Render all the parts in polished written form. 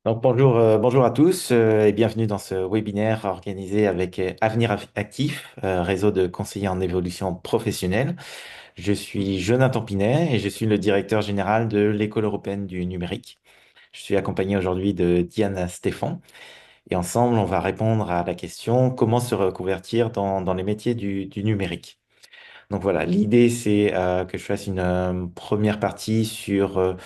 Bonjour à tous et bienvenue dans ce webinaire organisé avec Avenir Actif, réseau de conseillers en évolution professionnelle. Je suis Jonathan Pinet et je suis le directeur général de l'École européenne du numérique. Je suis accompagné aujourd'hui de Diane Stéphan et ensemble, on va répondre à la question comment se reconvertir dans les métiers du numérique. Donc voilà, l'idée c'est que je fasse une première partie sur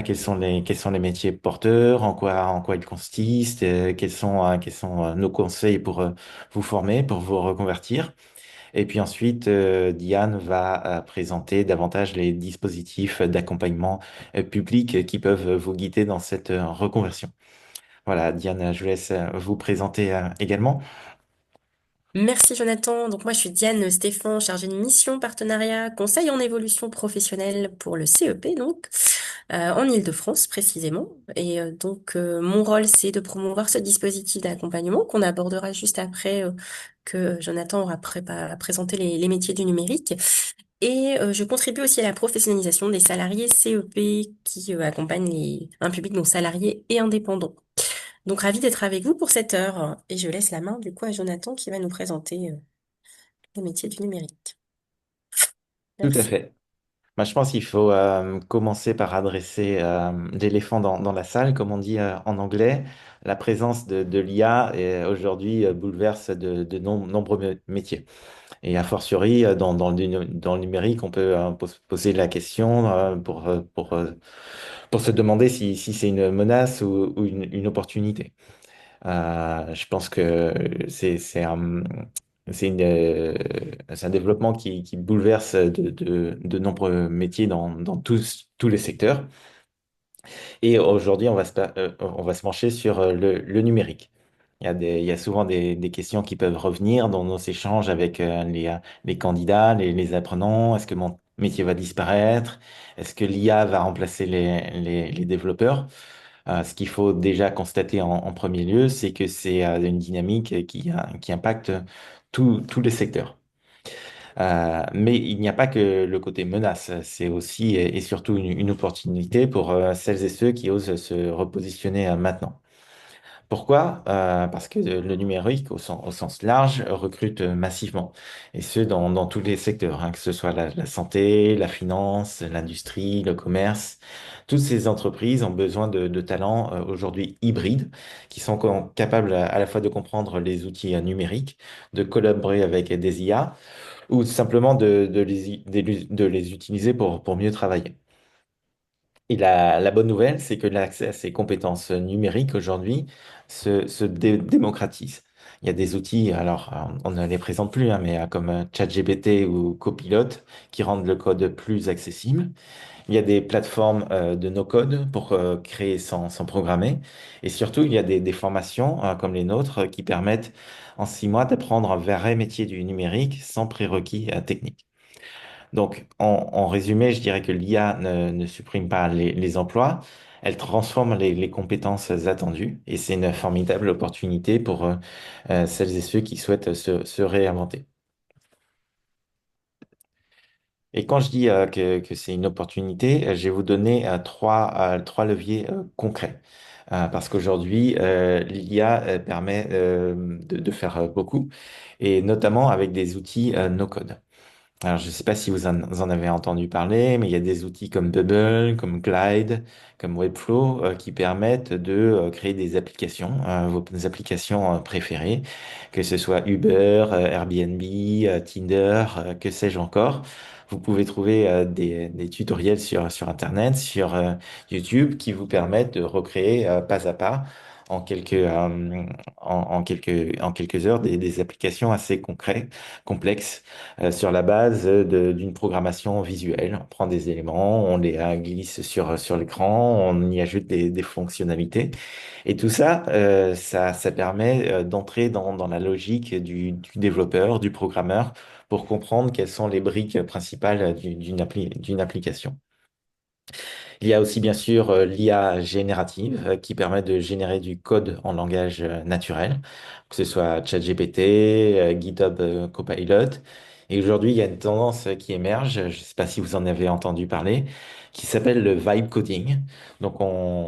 quels sont les métiers porteurs, en quoi ils consistent, quels sont nos conseils pour vous former, pour vous reconvertir. Et puis ensuite, Diane va présenter davantage les dispositifs d'accompagnement public qui peuvent vous guider dans cette reconversion. Voilà, Diane, je vous laisse vous présenter également. Merci Jonathan. Donc moi je suis Diane Stéphan, chargée de mission partenariat conseil en évolution professionnelle pour le CEP en Île-de-France précisément. Mon rôle c'est de promouvoir ce dispositif d'accompagnement qu'on abordera juste après que Jonathan aura présenté les métiers du numérique. Je contribue aussi à la professionnalisation des salariés CEP qui accompagnent un public non salarié et indépendant. Donc, ravi d'être avec vous pour cette heure. Et je laisse la main, du coup, à Jonathan qui va nous présenter les métiers du numérique. Tout à Merci. fait. Bah, je pense qu'il faut commencer par adresser l'éléphant dans la salle, comme on dit en anglais. La présence de l'IA aujourd'hui bouleverse de nombreux métiers. Et a fortiori, dans le numérique, on peut poser la question pour se demander si c'est une menace ou une opportunité. Je pense que c'est un développement qui bouleverse de nombreux métiers dans tous les secteurs. Et aujourd'hui, on va se pencher sur le numérique. Il y a souvent des questions qui peuvent revenir dans nos échanges avec les candidats, les apprenants. Est-ce que mon métier va disparaître? Est-ce que l'IA va remplacer les développeurs? Ce qu'il faut déjà constater en premier lieu, c'est que c'est une dynamique qui impacte tous les secteurs. Mais il n'y a pas que le côté menace, c'est aussi et surtout une opportunité pour celles et ceux qui osent se repositionner maintenant. Pourquoi? Parce que le numérique, au sens large, recrute massivement, et ce, dans tous les secteurs, hein, que ce soit la santé, la finance, l'industrie, le commerce. Toutes ces entreprises ont besoin de talents aujourd'hui hybrides, qui sont capables à la fois de comprendre les outils numériques, de collaborer avec des IA, ou simplement de les utiliser pour mieux travailler. Et la bonne nouvelle, c'est que l'accès à ces compétences numériques aujourd'hui se démocratise. Il y a des outils, alors on ne les présente plus, hein, mais comme ChatGPT ou Copilot qui rendent le code plus accessible. Il y a des plateformes de no-code pour créer sans programmer. Et surtout, il y a des formations comme les nôtres qui permettent en 6 mois d'apprendre un vrai métier du numérique sans prérequis techniques. Donc, en résumé, je dirais que l'IA ne supprime pas les emplois, elle transforme les compétences attendues et c'est une formidable opportunité pour celles et ceux qui souhaitent se réinventer. Et quand je dis que c'est une opportunité, je vais vous donner trois leviers concrets. Parce qu'aujourd'hui, l'IA permet de faire beaucoup, et notamment avec des outils no-code. Alors, je ne sais pas si vous en avez entendu parler, mais il y a des outils comme Bubble, comme Glide, comme Webflow qui permettent de créer des applications, vos applications préférées, que ce soit Uber, Airbnb, Tinder, que sais-je encore. Vous pouvez trouver des tutoriels sur Internet, sur YouTube, qui vous permettent de recréer pas à pas en en quelques heures des applications assez complexes sur la base d'une programmation visuelle. On prend des éléments, on les glisse sur l'écran, on y ajoute des fonctionnalités. Et tout ça, ça permet d'entrer dans la logique du développeur, du programmeur, pour comprendre quelles sont les briques principales d'une application. Il y a aussi bien sûr l'IA générative qui permet de générer du code en langage naturel, que ce soit ChatGPT, GitHub Copilot. Et aujourd'hui, il y a une tendance qui émerge, je ne sais pas si vous en avez entendu parler, qui s'appelle le vibe coding. Donc,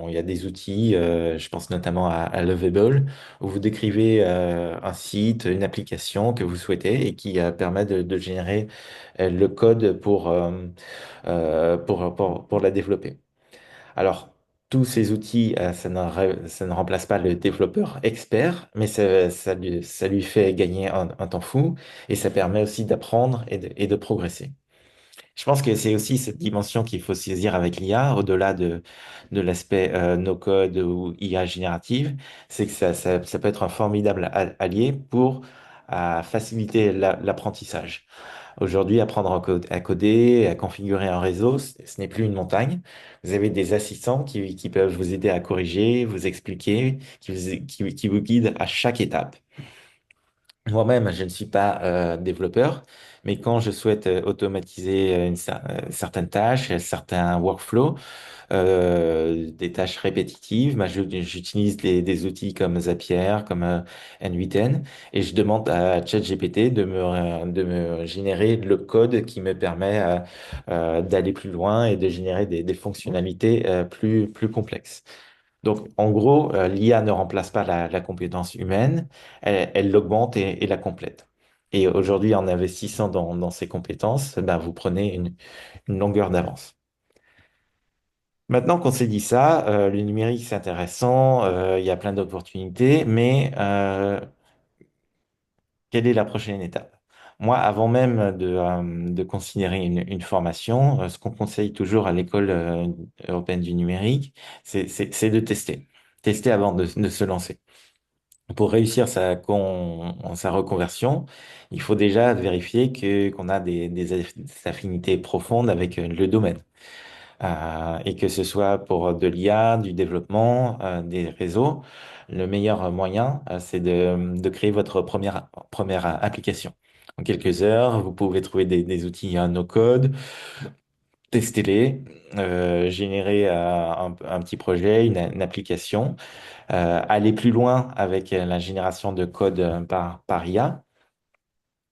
il y a des outils, je pense notamment à Lovable, où vous décrivez un site, une application que vous souhaitez et qui permet de générer le code pour la développer. Alors, tous ces outils, ça ne remplace pas le développeur expert, mais ça lui fait gagner un temps fou et ça permet aussi d'apprendre et de progresser. Je pense que c'est aussi cette dimension qu'il faut saisir avec l'IA, au-delà de l'aspect no-code ou IA générative, c'est que ça peut être un formidable allié pour faciliter l'apprentissage. Aujourd'hui, apprendre à coder, à configurer un réseau, ce n'est plus une montagne. Vous avez des assistants qui peuvent vous aider à corriger, vous expliquer, qui vous guident à chaque étape. Moi-même, je ne suis pas développeur, mais quand je souhaite automatiser certaines tâches, certains workflows, des tâches répétitives, bah, j'utilise des outils comme Zapier, comme N8N, et je demande à ChatGPT de me générer le code qui me permet d'aller plus loin et de générer des fonctionnalités plus complexes. Donc, en gros, l'IA ne remplace pas la compétence humaine, elle l'augmente et la complète. Et aujourd'hui, en investissant dans ces compétences, ben, vous prenez une longueur d'avance. Maintenant qu'on s'est dit ça, le numérique, c'est intéressant, il y a plein d'opportunités, mais quelle est la prochaine étape? Moi, avant même de considérer une formation, ce qu'on conseille toujours à l'école européenne du numérique, c'est de tester. Tester avant de se lancer. Pour réussir sa reconversion, il faut déjà vérifier qu'on a des affinités profondes avec le domaine. Et que ce soit pour de l'IA, du développement, des réseaux, le meilleur moyen, c'est de créer votre première application. En quelques heures, vous pouvez trouver des outils no-code, tester-les, générer un petit projet, une application, aller plus loin avec la génération de code par IA.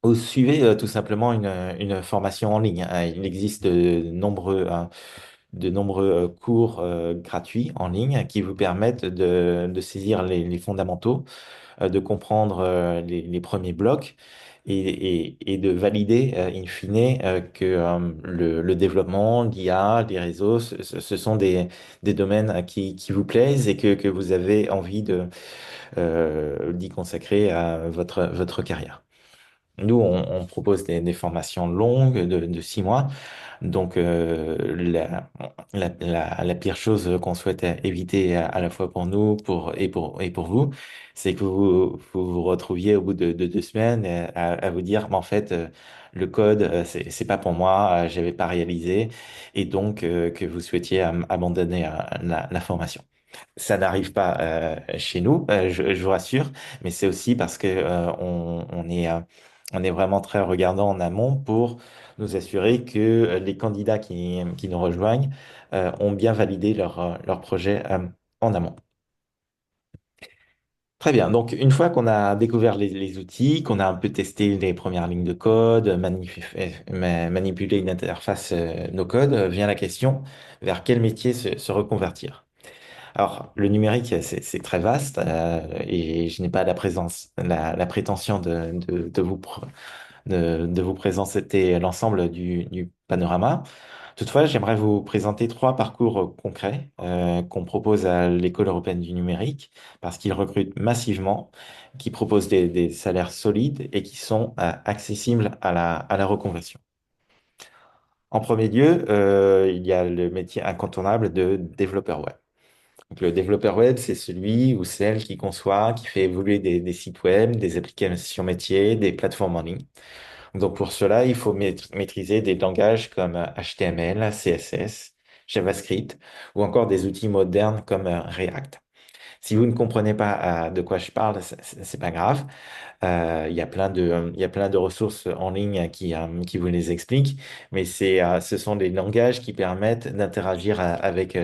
Ou suivez tout simplement une formation en ligne, hein. Il existe de nombreux cours gratuits en ligne qui vous permettent de saisir les fondamentaux, de comprendre les premiers blocs et de valider in fine que le développement, l'IA, les réseaux, ce sont des domaines qui vous plaisent et que vous avez envie d'y consacrer à votre carrière. Nous, on propose des formations longues de 6 mois. Donc, la pire chose qu'on souhaite éviter à la fois pour nous et pour vous, c'est que vous retrouviez au bout de 2 semaines à vous dire, mais en fait, le code, c'est pas pour moi, j'avais pas réalisé, et donc que vous souhaitiez abandonner la formation. Ça n'arrive pas chez nous, je vous rassure, mais c'est aussi parce que on est vraiment très regardant en amont pour nous assurer que les candidats qui nous rejoignent ont bien validé leur projet en amont. Très bien. Donc, une fois qu'on a découvert les outils, qu'on a un peu testé les premières lignes de code, manipulé une interface no-code, vient la question, vers quel métier se reconvertir? Alors, le numérique, c'est très vaste et je n'ai pas la prétention de vous présenter l'ensemble du panorama. Toutefois, j'aimerais vous présenter 3 parcours concrets qu'on propose à l'École européenne du numérique parce qu'ils recrutent massivement, qui proposent des salaires solides et qui sont accessibles à la reconversion. En premier lieu, il y a le métier incontournable de développeur web. Donc, le développeur web, c'est celui ou celle qui conçoit, qui fait évoluer des sites web, des applications métiers, des plateformes en ligne. Donc pour cela, il faut maîtriser des langages comme HTML, CSS, JavaScript ou encore des outils modernes comme React. Si vous ne comprenez pas de quoi je parle, c'est pas grave. Il y a plein de ressources en ligne qui vous les expliquent, mais ce sont des langages qui permettent d'interagir avec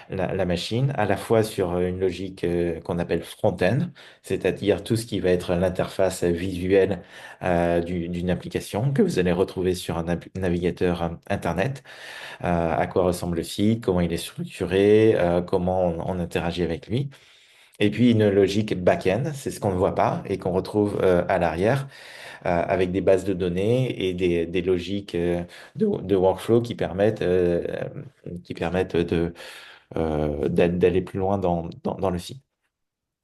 la machine, à la fois sur une logique qu'on appelle front-end, c'est-à-dire tout ce qui va être l'interface visuelle d'une application que vous allez retrouver sur un navigateur Internet, à quoi ressemble le site, comment il est structuré, comment on interagit avec lui. Et puis une logique back-end, c'est ce qu'on ne voit pas et qu'on retrouve à l'arrière avec des bases de données et des logiques de workflow qui permettent d'aller plus loin dans le site.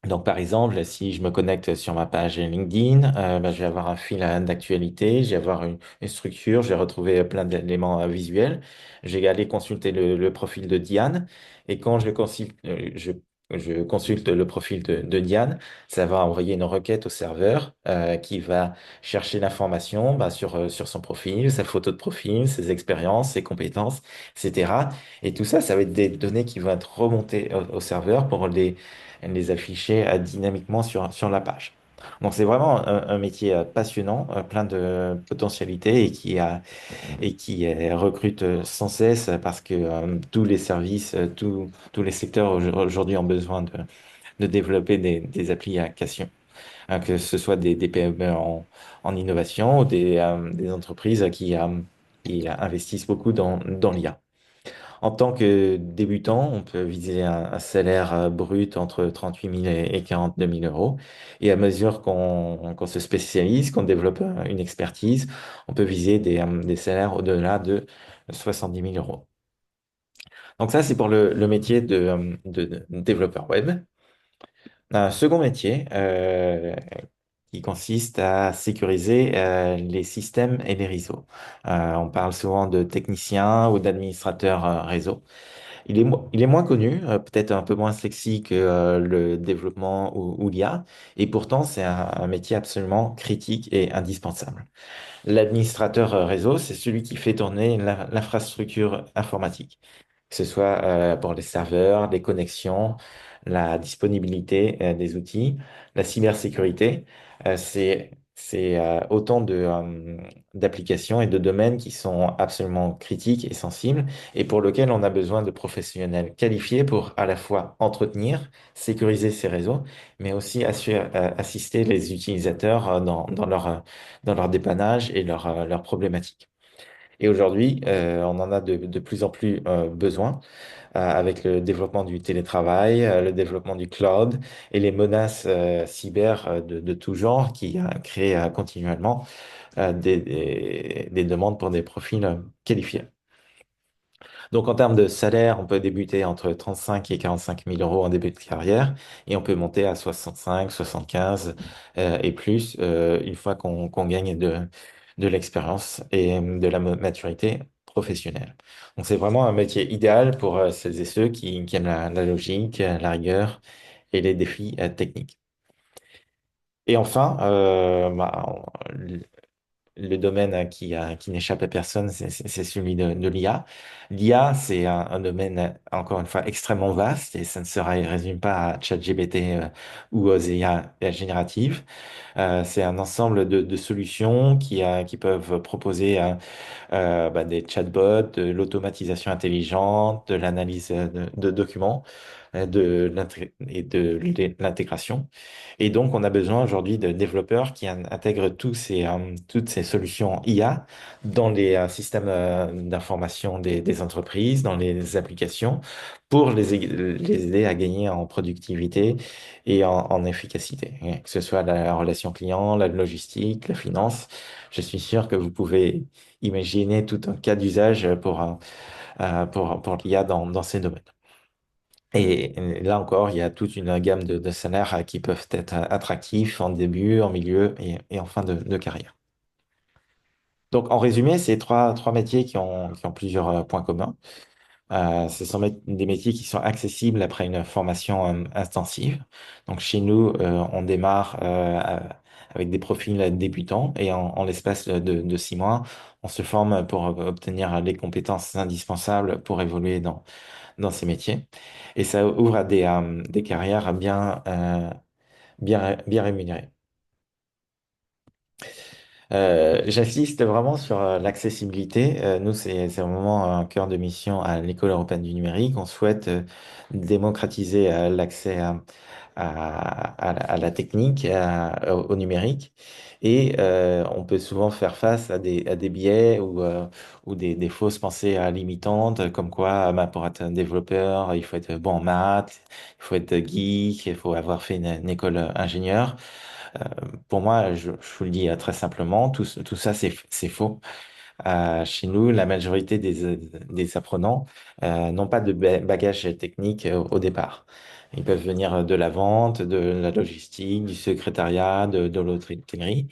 Donc, par exemple, si je me connecte sur ma page LinkedIn, je vais avoir un fil d'actualité, je vais avoir une structure, je vais retrouver plein d'éléments visuels. Je vais aller consulter le profil de Diane. Et quand je consulte le profil de Diane, ça va envoyer une requête au serveur qui va chercher l'information sur son profil, sa photo de profil, ses expériences, ses compétences, etc. Et tout ça, ça va être des données qui vont être remontées au serveur pour les afficher dynamiquement sur la page. Donc c'est vraiment un métier passionnant, plein de potentialités et qui recrute sans cesse parce que tous les services, tous les secteurs aujourd'hui ont besoin de développer des applications, hein, que ce soit des PME en innovation ou des entreprises qui investissent beaucoup dans l'IA. En tant que débutant, on peut viser un salaire brut entre 38 000 et 42 000 euros. Et à mesure qu'on se spécialise, qu'on développe une expertise, on peut viser des salaires au-delà de 70 000 euros. Donc ça, c'est pour le métier de développeur web. Un second métier qui consiste à sécuriser les systèmes et les réseaux. On parle souvent de technicien ou d'administrateur réseau. Il est moins connu, peut-être un peu moins sexy que le développement ou l'IA, et pourtant c'est un métier absolument critique et indispensable. L'administrateur réseau, c'est celui qui fait tourner l'infrastructure informatique, que ce soit pour les serveurs, les connexions, la disponibilité des outils, la cybersécurité. C'est autant d'applications et de domaines qui sont absolument critiques et sensibles et pour lesquels on a besoin de professionnels qualifiés pour à la fois entretenir, sécuriser ces réseaux, mais aussi assister les utilisateurs dans leur dépannage et leurs problématiques. Et aujourd'hui, on en a de plus en plus besoin avec le développement du télétravail, le développement du cloud et les menaces cyber de tout genre qui créent continuellement des demandes pour des profils qualifiés. Donc, en termes de salaire, on peut débuter entre 35 et 45 000 euros en début de carrière et on peut monter à 65, 75 et plus une fois qu'on gagne de l'expérience et de la maturité professionnelle. Donc, c'est vraiment un métier idéal pour celles et ceux qui aiment la logique, la rigueur et les défis techniques. Et enfin, le domaine qui n'échappe à personne, c'est celui de l'IA. L'IA, c'est un domaine, encore une fois, extrêmement vaste et ça ne se résume pas à ChatGPT ou aux IA génératives. C'est un ensemble de solutions qui peuvent proposer des chatbots, de l'automatisation intelligente, de l'analyse de documents, et de l'intégration. Et donc, on a besoin aujourd'hui de développeurs qui intègrent toutes ces solutions IA dans les systèmes d'information des entreprises, dans les applications, pour les aider à gagner en productivité et en efficacité. Et que ce soit la relation client, la logistique, la finance, je suis sûr que vous pouvez imaginer tout un cas d'usage pour l'IA dans ces domaines. Et là encore, il y a toute une gamme de salaires qui peuvent être attractifs en début, en milieu et en fin de carrière. Donc, en résumé, c'est trois métiers qui ont plusieurs points communs. Ce sont des métiers qui sont accessibles après une formation intensive. Donc, chez nous, on démarre avec des profils débutants et en l'espace de 6 mois, on se forme pour obtenir les compétences indispensables pour évoluer dans ces métiers. Et ça ouvre à des carrières bien rémunérées. J'insiste vraiment sur l'accessibilité. Nous, c'est vraiment un cœur de mission à l'École européenne du numérique. On souhaite démocratiser l'accès à la technique, au numérique. Et on peut souvent faire face à des biais ou des fausses pensées limitantes, comme quoi bah, pour être un développeur, il faut être bon en maths, il faut être geek, il faut avoir fait une école ingénieur. Euh, pour moi, je vous le dis très simplement, tout ça, c'est faux. Chez nous, la majorité des apprenants n'ont pas de bagage technique au départ. Ils peuvent venir de la vente, de la logistique, du secrétariat, de l'hôtellerie.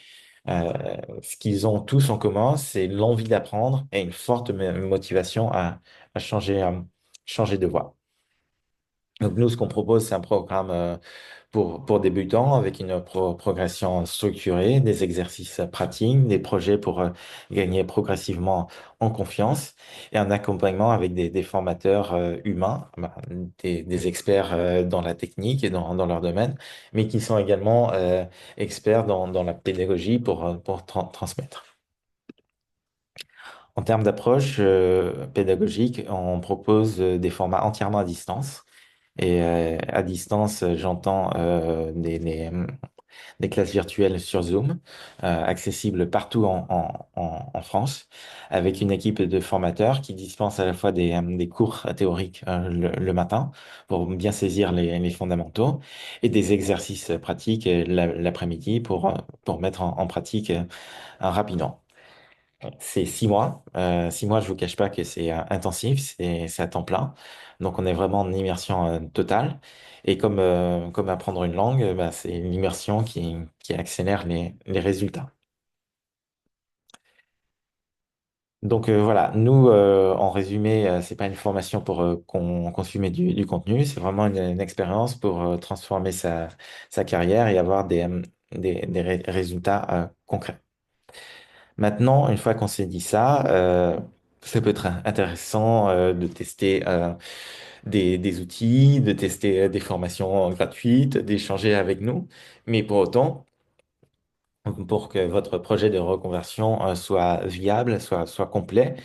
Euh, Ce qu'ils ont tous en commun, c'est l'envie d'apprendre et une forte motivation à changer de voie. Donc nous, ce qu'on propose, c'est un programme pour débutants avec une progression structurée, des exercices pratiques, des projets pour gagner progressivement en confiance et un accompagnement avec des formateurs humains, bah, des experts dans la technique et dans leur domaine, mais qui sont également experts dans la pédagogie pour transmettre. En termes d'approche pédagogique, on propose des formats entièrement à distance. Et à distance, j'entends des classes virtuelles sur Zoom, accessibles partout en France, avec une équipe de formateurs qui dispensent à la fois des cours théoriques le matin pour bien saisir les fondamentaux et des exercices pratiques l'après-midi pour mettre en pratique rapidement. C'est 6 mois. 6 mois, je vous cache pas que c'est intensif, c'est à temps plein. Donc, on est vraiment en immersion totale. Et comme apprendre une langue, bah, c'est l'immersion qui accélère les résultats. Donc voilà, nous, en résumé, c'est pas une formation pour consommer du contenu, c'est vraiment une expérience pour transformer sa carrière et avoir des résultats concrets. Maintenant, une fois qu'on s'est dit ça, ça peut être intéressant de tester des outils, de tester des formations gratuites, d'échanger avec nous. Mais pour autant, pour que votre projet de reconversion soit viable, soit complet,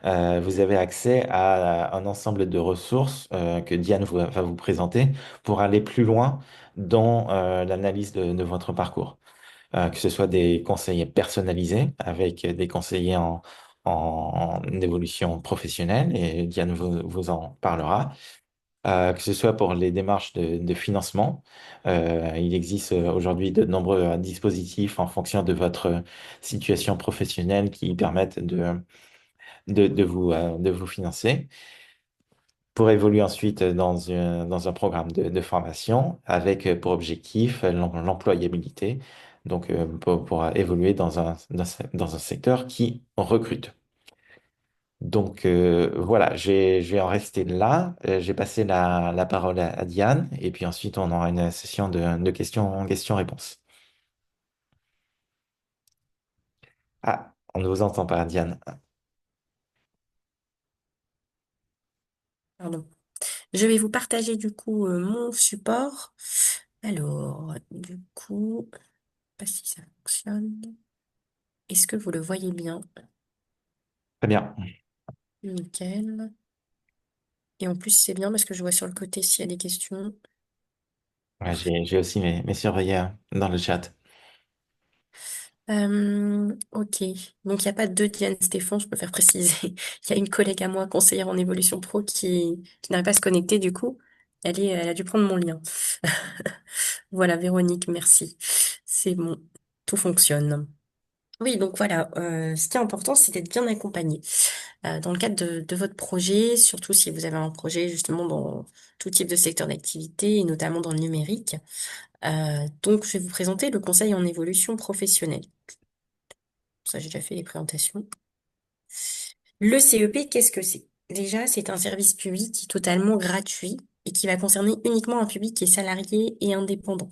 vous avez accès à un ensemble de ressources que Diane va vous présenter pour aller plus loin dans l'analyse de votre parcours, que ce soit des conseillers personnalisés avec des conseillers en évolution professionnelle, et Diane vous en parlera, que ce soit pour les démarches de financement. Il existe aujourd'hui de nombreux dispositifs en fonction de votre situation professionnelle qui permettent de vous financer pour évoluer ensuite dans un programme de formation avec pour objectif l'employabilité, donc pour évoluer dans un secteur qui recrute. Donc voilà, je vais en rester là. J'ai passé la parole à Diane et puis ensuite on aura une session de questions-réponses. Ah, on ne vous entend pas, Diane. Pardon. Je vais vous partager du coup mon support. Alors, du coup, pas si ça fonctionne. Est-ce que vous le voyez bien? Très bien. Nickel. Et en plus, c'est bien parce que je vois sur le côté s'il y a des questions. Ouais, j'ai aussi mes surveilleurs dans le chat. Ok. Donc, il n'y a pas deux Diane Stéphane, je préfère préciser. Il y a une collègue à moi, conseillère en évolution pro, qui n'arrive pas à se connecter du coup. Elle a dû prendre mon lien. Voilà, Véronique, merci. C'est bon, tout fonctionne. Oui, donc voilà, ce qui est important, c'est d'être bien accompagné dans le cadre de votre projet, surtout si vous avez un projet justement dans tout type de secteur d'activité, et notamment dans le numérique. Donc, je vais vous présenter le conseil en évolution professionnelle. Ça, j'ai déjà fait les présentations. Le CEP, qu'est-ce que c'est? Déjà, c'est un service public qui est totalement gratuit et qui va concerner uniquement un public qui est salarié et indépendant.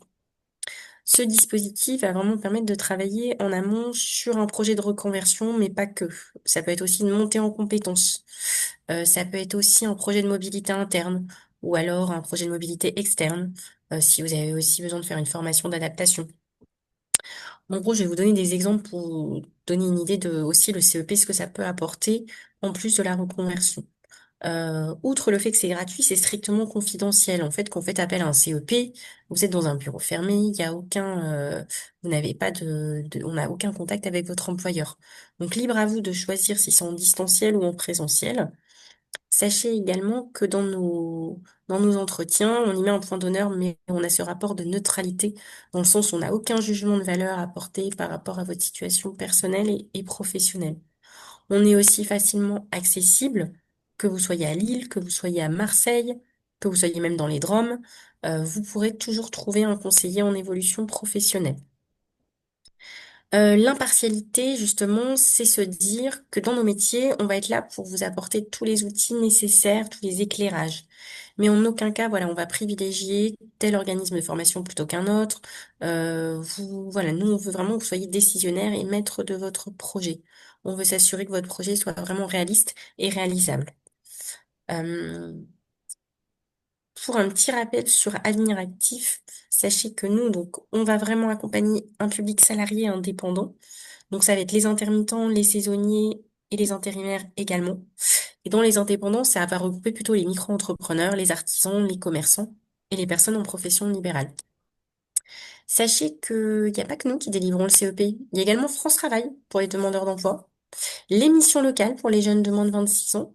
Ce dispositif va vraiment permettre de travailler en amont sur un projet de reconversion, mais pas que. Ça peut être aussi une montée en compétences. Ça peut être aussi un projet de mobilité interne ou alors un projet de mobilité externe, si vous avez aussi besoin de faire une formation d'adaptation. En gros, je vais vous donner des exemples pour vous donner une idée de aussi le CEP, ce que ça peut apporter en plus de la reconversion. Outre le fait que c'est gratuit, c'est strictement confidentiel. En fait, quand vous faites appel à un CEP, vous êtes dans un bureau fermé, il y a vous n'avez pas on n'a aucun contact avec votre employeur. Donc, libre à vous de choisir si c'est en distanciel ou en présentiel. Sachez également que dans nos entretiens, on y met un point d'honneur, mais on a ce rapport de neutralité, dans le sens où on n'a aucun jugement de valeur à porter par rapport à votre situation personnelle et professionnelle. On est aussi facilement accessible, que vous soyez à Lille, que vous soyez à Marseille, que vous soyez même dans les Droms, vous pourrez toujours trouver un conseiller en évolution professionnelle. L'impartialité, justement, c'est se dire que dans nos métiers, on va être là pour vous apporter tous les outils nécessaires, tous les éclairages. Mais en aucun cas, voilà, on va privilégier tel organisme de formation plutôt qu'un autre. Voilà, nous, on veut vraiment que vous soyez décisionnaire et maître de votre projet. On veut s'assurer que votre projet soit vraiment réaliste et réalisable. Euh, pour un petit rappel sur Avenir Actif, sachez que nous, donc, on va vraiment accompagner un public salarié indépendant. Donc ça va être les intermittents, les saisonniers et les intérimaires également. Et dans les indépendants, ça va regrouper plutôt les micro-entrepreneurs, les artisans, les commerçants et les personnes en profession libérale. Sachez qu'il n'y a pas que nous qui délivrons le CEP. Il y a également France Travail pour les demandeurs d'emploi, les missions locales pour les jeunes de moins de 26 ans,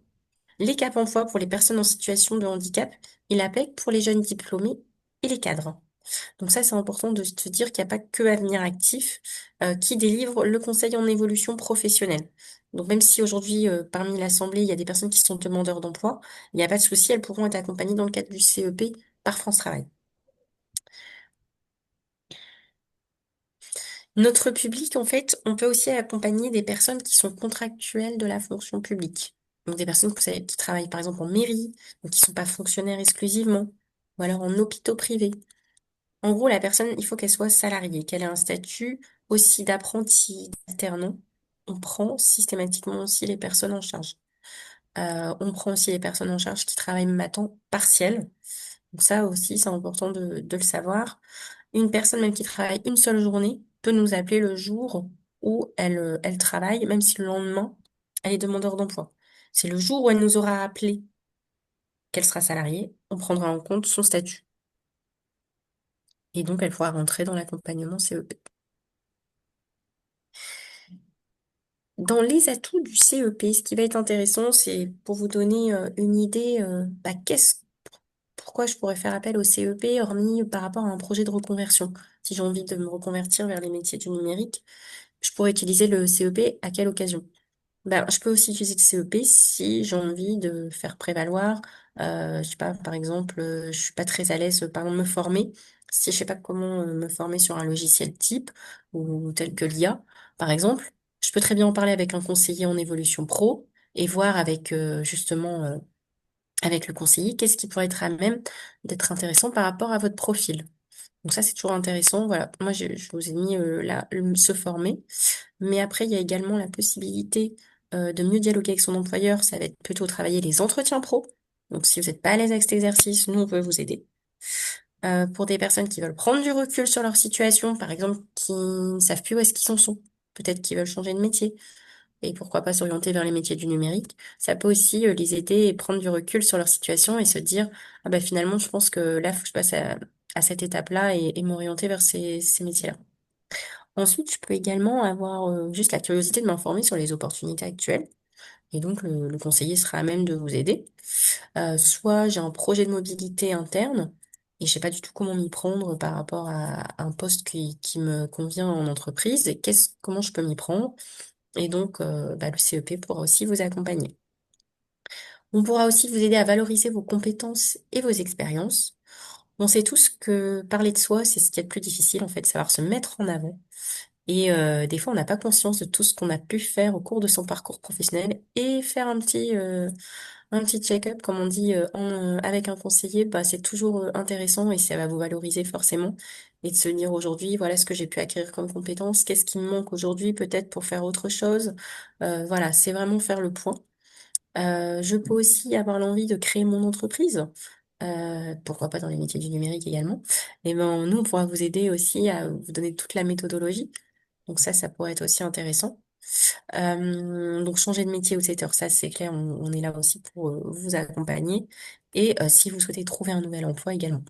les Cap Emploi pour les personnes en situation de handicap et la PEC pour les jeunes diplômés et les cadres. Donc ça, c'est important de se dire qu'il n'y a pas que Avenir Actif qui délivre le conseil en évolution professionnelle. Donc même si aujourd'hui, parmi l'Assemblée, il y a des personnes qui sont demandeurs d'emploi, il n'y a pas de souci, elles pourront être accompagnées dans le cadre du CEP par France Travail. Notre public, en fait, on peut aussi accompagner des personnes qui sont contractuelles de la fonction publique. Donc des personnes, vous savez, qui travaillent par exemple en mairie, donc qui ne sont pas fonctionnaires exclusivement, ou alors en hôpitaux privés. En gros, la personne, il faut qu'elle soit salariée, qu'elle ait un statut aussi d'apprenti, d'alternant. On prend systématiquement aussi les personnes en charge. On prend aussi les personnes en charge qui travaillent même à temps partiel. Donc ça aussi, c'est important de le savoir. Une personne même qui travaille une seule journée peut nous appeler le jour où elle travaille, même si le lendemain, elle est demandeur d'emploi. C'est le jour où elle nous aura appelé qu'elle sera salariée, on prendra en compte son statut. Et donc, elle pourra rentrer dans l'accompagnement CEP. Dans les atouts du CEP, ce qui va être intéressant, c'est pour vous donner une idée, pourquoi je pourrais faire appel au CEP, hormis par rapport à un projet de reconversion. Si j'ai envie de me reconvertir vers les métiers du numérique, je pourrais utiliser le CEP à quelle occasion? Ben, je peux aussi utiliser le CEP si j'ai envie de faire prévaloir, je sais pas, par exemple, je suis pas très à l'aise, par exemple, me former. Si je sais pas comment me former sur un logiciel type ou tel que l'IA, par exemple, je peux très bien en parler avec un conseiller en évolution pro et voir avec justement avec le conseiller qu'est-ce qui pourrait être à même d'être intéressant par rapport à votre profil. Donc ça, c'est toujours intéressant. Voilà, moi, je vous ai mis là, se former. Mais après, il y a également la possibilité de mieux dialoguer avec son employeur. Ça va être plutôt travailler les entretiens pro. Donc, si vous n'êtes pas à l'aise avec cet exercice, nous, on peut vous aider. Pour des personnes qui veulent prendre du recul sur leur situation, par exemple, qui ne savent plus où est-ce qu'ils en sont, peut-être qu'ils veulent changer de métier, et pourquoi pas s'orienter vers les métiers du numérique, ça peut aussi les aider et prendre du recul sur leur situation et se dire, ah bah finalement, je pense que là, il faut que je passe à cette étape-là et m'orienter vers ces métiers-là. Ensuite, je peux également avoir juste la curiosité de m'informer sur les opportunités actuelles. Et donc, le conseiller sera à même de vous aider. Soit j'ai un projet de mobilité interne et je sais pas du tout comment m'y prendre par rapport à un poste qui me convient en entreprise et comment je peux m'y prendre. Et donc, le CEP pourra aussi vous accompagner. On pourra aussi vous aider à valoriser vos compétences et vos expériences. On sait tous que parler de soi, c'est ce qui est le plus difficile, en fait, savoir se mettre en avant. Et des fois, on n'a pas conscience de tout ce qu'on a pu faire au cours de son parcours professionnel et faire un petit check-up, comme on dit, avec un conseiller, bah, c'est toujours intéressant et ça va vous valoriser forcément. Et de se dire aujourd'hui, voilà ce que j'ai pu acquérir comme compétences, qu'est-ce qui me manque aujourd'hui peut-être pour faire autre chose. Voilà, c'est vraiment faire le point. Je peux aussi avoir l'envie de créer mon entreprise. Pourquoi pas dans les métiers du numérique également. Et ben, nous, on pourra vous aider aussi à vous donner toute la méthodologie. Donc ça pourrait être aussi intéressant. Donc changer de métier ou de secteur, ça c'est clair, on est là aussi pour vous accompagner. Et si vous souhaitez trouver un nouvel emploi également.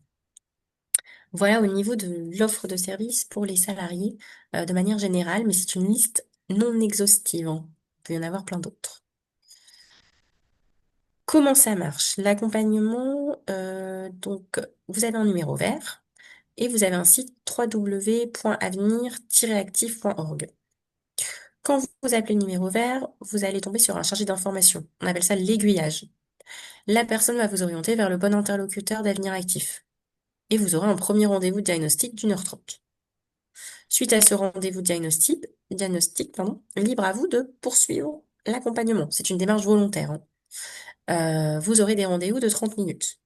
Voilà au niveau de l'offre de service pour les salariés de manière générale, mais c'est une liste non exhaustive, hein. Il peut y en avoir plein d'autres. Comment ça marche? L'accompagnement, donc vous avez un numéro vert et vous avez un site www.avenir-actif.org. Quand vous appelez le numéro vert, vous allez tomber sur un chargé d'information. On appelle ça l'aiguillage. La personne va vous orienter vers le bon interlocuteur d'Avenir Actif. Et vous aurez un premier rendez-vous de diagnostic d'1h30. Suite à ce rendez-vous diagnostic, libre à vous de poursuivre l'accompagnement. C'est une démarche volontaire, hein. Vous aurez des rendez-vous de 30 minutes.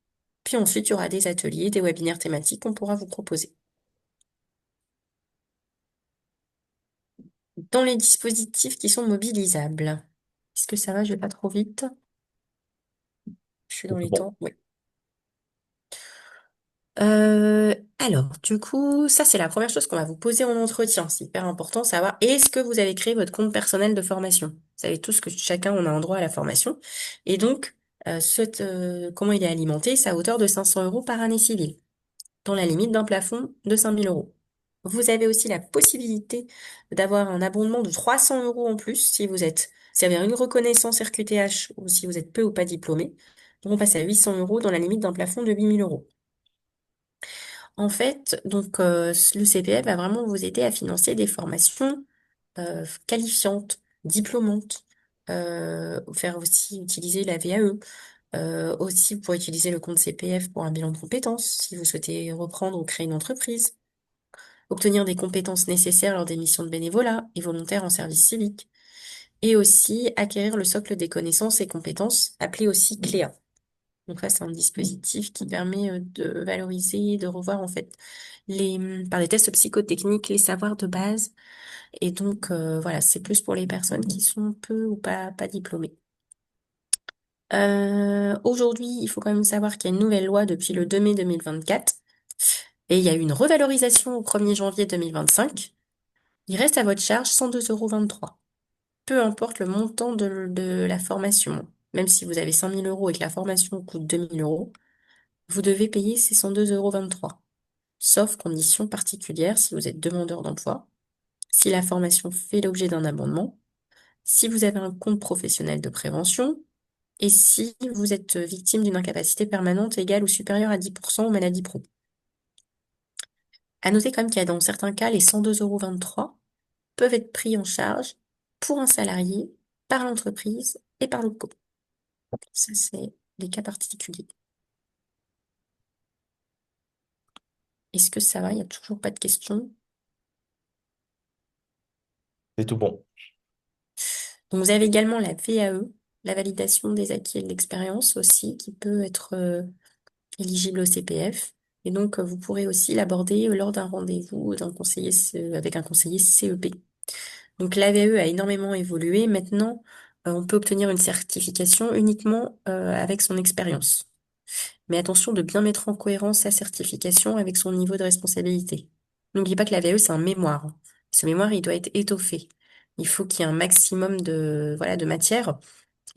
Puis ensuite, il y aura des ateliers, des webinaires thématiques qu'on pourra vous proposer. Dans les dispositifs qui sont mobilisables, est-ce que ça va? Je vais pas trop vite. Je suis dans C'est tout les bon. temps. Oui. Alors, du coup, ça, c'est la première chose qu'on va vous poser en entretien. C'est hyper important de savoir, est-ce que vous avez créé votre compte personnel de formation? Vous savez tous que chacun, on a un droit à la formation. Et donc, comment il est alimenté? C'est à hauteur de 500 euros par année civile, dans la limite d'un plafond de 5 000 euros. Vous avez aussi la possibilité d'avoir un abondement de 300 euros en plus si vous avez une reconnaissance RQTH ou si vous êtes peu ou pas diplômé. Donc, on passe à 800 euros dans la limite d'un plafond de 8 000 euros. En fait, donc le CPF va vraiment vous aider à financer des formations qualifiantes, diplômantes, faire aussi utiliser la VAE. Aussi, vous pourrez utiliser le compte CPF pour un bilan de compétences si vous souhaitez reprendre ou créer une entreprise, obtenir des compétences nécessaires lors des missions de bénévolat et volontaires en service civique, et aussi acquérir le socle des connaissances et compétences, appelé aussi CLEA. Donc ça, c'est un dispositif qui permet de valoriser, de revoir en fait par des tests psychotechniques les savoirs de base. Et donc voilà, c'est plus pour les personnes qui sont peu ou pas diplômées. Aujourd'hui, il faut quand même savoir qu'il y a une nouvelle loi depuis le 2 mai 2024 et il y a eu une revalorisation au 1er janvier 2025. Il reste à votre charge 102,23 €. Peu importe le montant de la formation. Même si vous avez 5 000 € et que la formation coûte 2 000 €, vous devez payer ces 102,23 €. Sauf conditions particulières si vous êtes demandeur d'emploi, si la formation fait l'objet d'un abondement, si vous avez un compte professionnel de prévention et si vous êtes victime d'une incapacité permanente égale ou supérieure à 10% aux maladies pro. À noter quand même qu'il y a dans certains cas, les 102,23 € peuvent être pris en charge pour un salarié, par l'entreprise et par le co. Ça, c'est les cas particuliers. Est-ce que ça va? Il n'y a toujours pas de questions? C'est tout bon. Donc, vous avez également la VAE, la validation des acquis et de l'expérience aussi, qui peut être éligible au CPF. Et donc, vous pourrez aussi l'aborder lors d'un rendez-vous avec un conseiller CEP. Donc, la VAE a énormément évolué. Maintenant, on peut obtenir une certification uniquement avec son expérience. Mais attention de bien mettre en cohérence sa certification avec son niveau de responsabilité. N'oubliez pas que la VAE, c'est un mémoire, hein. Ce mémoire, il doit être étoffé. Il faut qu'il y ait un maximum de matière.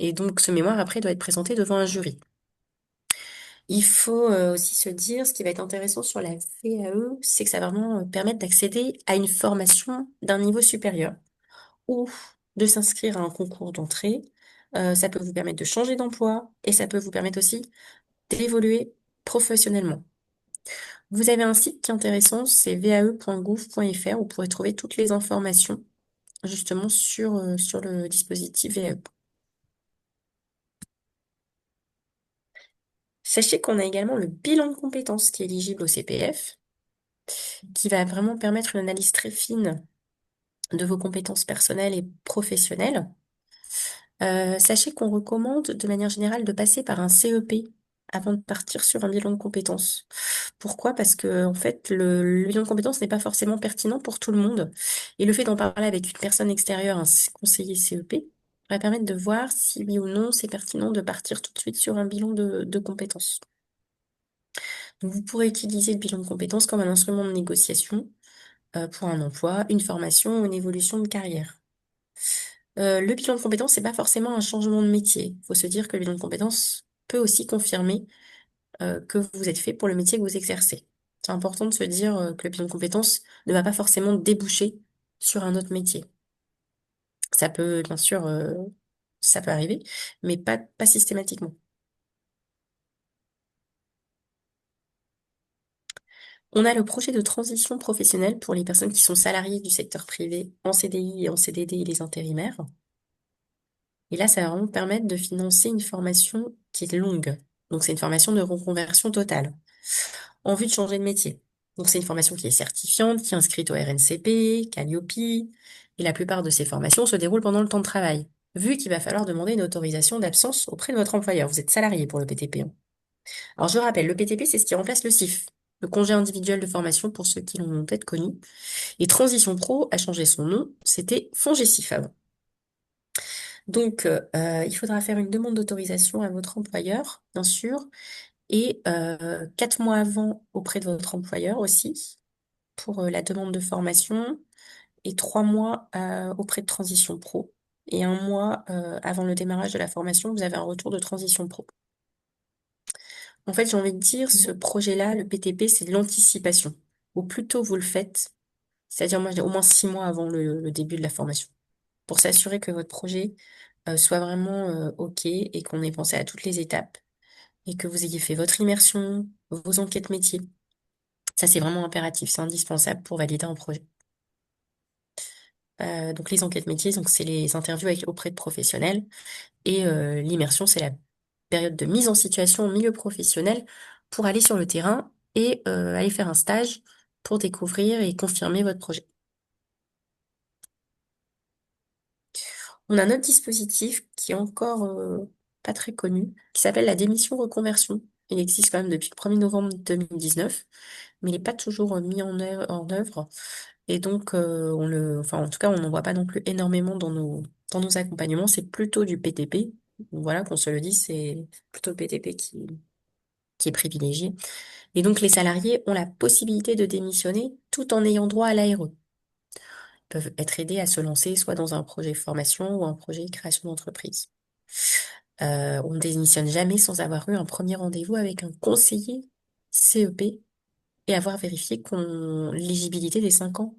Et donc, ce mémoire, après, doit être présenté devant un jury. Il faut aussi se dire, ce qui va être intéressant sur la VAE, c'est que ça va vraiment permettre d'accéder à une formation d'un niveau supérieur ou de s'inscrire à un concours d'entrée. Ça peut vous permettre de changer d'emploi et ça peut vous permettre aussi d'évoluer professionnellement. Vous avez un site qui est intéressant, c'est vae.gouv.fr. Vous pourrez trouver toutes les informations justement sur le dispositif VAE. Sachez qu'on a également le bilan de compétences qui est éligible au CPF, qui va vraiment permettre une analyse très fine de vos compétences personnelles et professionnelles. Sachez qu'on recommande de manière générale de passer par un CEP avant de partir sur un bilan de compétences. Pourquoi? Parce que en fait, le bilan de compétences n'est pas forcément pertinent pour tout le monde. Et le fait d'en parler avec une personne extérieure, un conseiller CEP, va permettre de voir si oui ou non c'est pertinent de partir tout de suite sur un bilan de compétences. Donc, vous pourrez utiliser le bilan de compétences comme un instrument de négociation pour un emploi, une formation ou une évolution de carrière. Le bilan de compétences, c'est pas forcément un changement de métier. Il faut se dire que le bilan de compétences peut aussi confirmer que vous êtes fait pour le métier que vous exercez. C'est important de se dire que le bilan de compétences ne va pas forcément déboucher sur un autre métier. Ça peut, bien sûr, ça peut arriver, mais pas systématiquement. On a le projet de transition professionnelle pour les personnes qui sont salariées du secteur privé en CDI et en CDD et les intérimaires. Et là, ça va vraiment permettre de financer une formation qui est longue. Donc, c'est une formation de reconversion totale en vue de changer de métier. Donc, c'est une formation qui est certifiante, qui est inscrite au RNCP, Calliope, et la plupart de ces formations se déroulent pendant le temps de travail, vu qu'il va falloir demander une autorisation d'absence auprès de votre employeur. Vous êtes salarié pour le PTP, hein. Alors, je rappelle, le PTP, c'est ce qui remplace le CIF, le congé individuel de formation pour ceux qui l'ont peut-être connu. Et Transition Pro a changé son nom, c'était FONGECIF avant. Donc, il faudra faire une demande d'autorisation à votre employeur, bien sûr, et 4 mois avant auprès de votre employeur aussi, pour la demande de formation, et 3 mois auprès de Transition Pro. Et 1 mois avant le démarrage de la formation, vous avez un retour de Transition Pro. En fait, j'ai envie de dire, ce projet-là, le PTP, c'est de l'anticipation. Au plus tôt vous le faites, c'est-à-dire moi, je dis au moins 6 mois avant le début de la formation, pour s'assurer que votre projet soit vraiment OK et qu'on ait pensé à toutes les étapes et que vous ayez fait votre immersion, vos enquêtes métiers. Ça, c'est vraiment impératif, c'est indispensable pour valider un projet. Donc les enquêtes métiers, donc c'est les interviews auprès de professionnels et l'immersion, c'est la période de mise en situation au milieu professionnel pour aller sur le terrain et aller faire un stage pour découvrir et confirmer votre projet. On a un autre dispositif qui est encore pas très connu, qui s'appelle la démission reconversion. Il existe quand même depuis le 1er novembre 2019, mais il n'est pas toujours mis en œuvre. Et donc, enfin, en tout cas, on n'en voit pas non plus énormément dans nos accompagnements. C'est plutôt du PTP. Voilà, qu'on se le dise, c'est plutôt le PTP qui est privilégié. Et donc, les salariés ont la possibilité de démissionner tout en ayant droit à l'ARE. Ils peuvent être aidés à se lancer soit dans un projet formation ou un projet création d'entreprise. On ne démissionne jamais sans avoir eu un premier rendez-vous avec un conseiller CEP et avoir vérifié qu'on l'éligibilité des 5 ans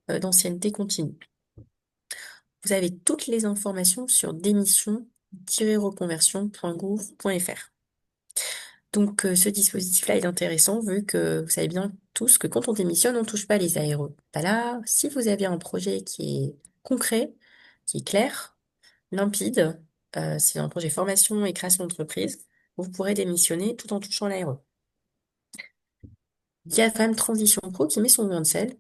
d'ancienneté continue. Vous avez toutes les informations sur démission-reconversion.gouv.fr. Donc, ce dispositif-là est intéressant vu que vous savez bien tous que quand on démissionne, on ne touche pas les ARE. Bah là, si vous avez un projet qui est concret, qui est clair, limpide, c'est un projet formation et création d'entreprise, vous pourrez démissionner tout en touchant l'ARE. Il y a quand même Transition Pro qui met son grain de sel,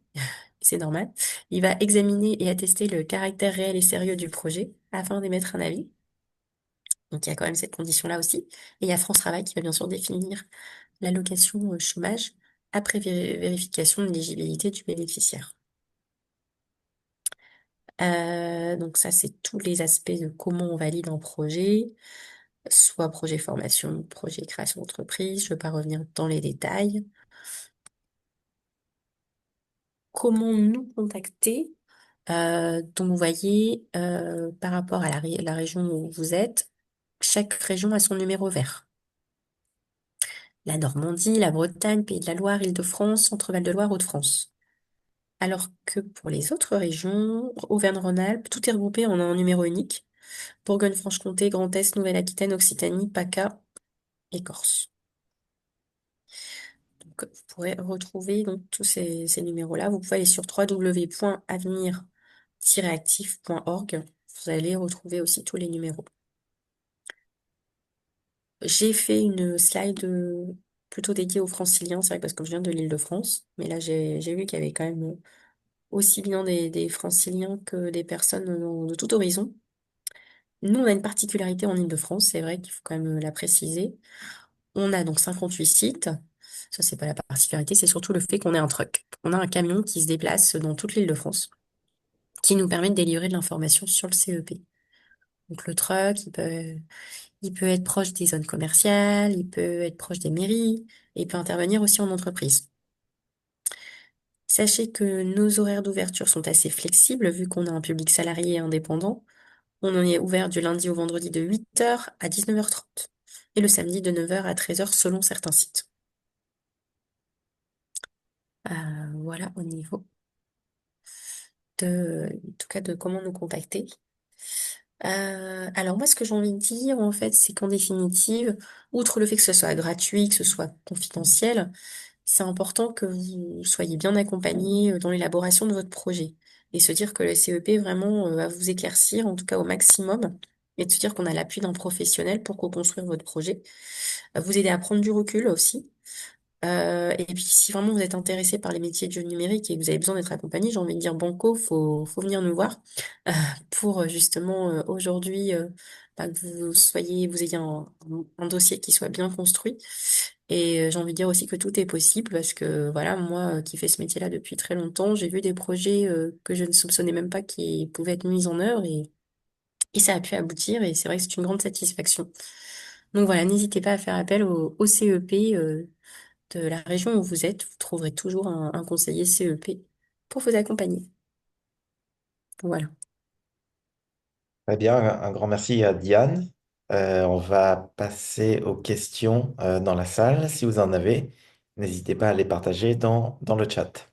c'est normal. Il va examiner et attester le caractère réel et sérieux du projet afin d'émettre un avis. Donc il y a quand même cette condition-là aussi. Et il y a France Travail qui va bien sûr définir l'allocation chômage après vérification de l'éligibilité du bénéficiaire. Donc ça, c'est tous les aspects de comment on valide un projet, soit projet formation, projet création d'entreprise. Je ne vais pas revenir dans les détails. Comment nous contacter? Donc vous voyez, par rapport à la région où vous êtes, chaque région a son numéro vert. La Normandie, la Bretagne, Pays de la Loire, Île-de-France, Centre-Val de Loire, Hauts-de-France. Alors que pour les autres régions, Auvergne-Rhône-Alpes, tout est regroupé en un numéro unique. Bourgogne-Franche-Comté, Grand Est, Nouvelle-Aquitaine, Occitanie, PACA et Corse. Donc, vous pourrez retrouver donc, tous ces numéros-là. Vous pouvez aller sur www.avenir-actif.org. Vous allez retrouver aussi tous les numéros. J'ai fait une slide plutôt dédiée aux Franciliens, c'est vrai parce que je viens de l'Île-de-France, mais là j'ai vu qu'il y avait quand même aussi bien des Franciliens que des personnes de tout horizon. Nous, on a une particularité en Île-de-France, c'est vrai qu'il faut quand même la préciser. On a donc 58 sites. Ça, c'est pas la particularité, c'est surtout le fait qu'on ait un truck. On a un camion qui se déplace dans toute l'Île-de-France, qui nous permet de délivrer de l'information sur le CEP. Donc le truck, il peut être proche des zones commerciales, il peut être proche des mairies, et il peut intervenir aussi en entreprise. Sachez que nos horaires d'ouverture sont assez flexibles vu qu'on a un public salarié et indépendant. On en est ouvert du lundi au vendredi de 8h à 19h30 et le samedi de 9h à 13h selon certains sites. Voilà au niveau en tout cas, de comment nous contacter. Alors moi, ce que j'ai envie de dire, en fait, c'est qu'en définitive, outre le fait que ce soit gratuit, que ce soit confidentiel, c'est important que vous soyez bien accompagné dans l'élaboration de votre projet et se dire que le CEP vraiment va vous éclaircir, en tout cas au maximum, et de se dire qu'on a l'appui d'un professionnel pour co-construire votre projet, vous aider à prendre du recul aussi. Et puis, si vraiment vous êtes intéressé par les métiers du numérique et que vous avez besoin d'être accompagné, j'ai envie de dire banco, faut venir nous voir euh, pour justement aujourd'hui que vous ayez un dossier qui soit bien construit. Et j'ai envie de dire aussi que tout est possible parce que voilà, moi qui fais ce métier-là depuis très longtemps, j'ai vu des projets que je ne soupçonnais même pas qui pouvaient être mis en œuvre et ça a pu aboutir et c'est vrai que c'est une grande satisfaction. Donc voilà, n'hésitez pas à faire appel au CEP de la région où vous êtes, vous trouverez toujours un conseiller CEP pour vous accompagner. Voilà. Très bien, un grand merci à Diane. On va passer aux questions dans la salle. Si vous en avez, n'hésitez pas à les partager dans le chat.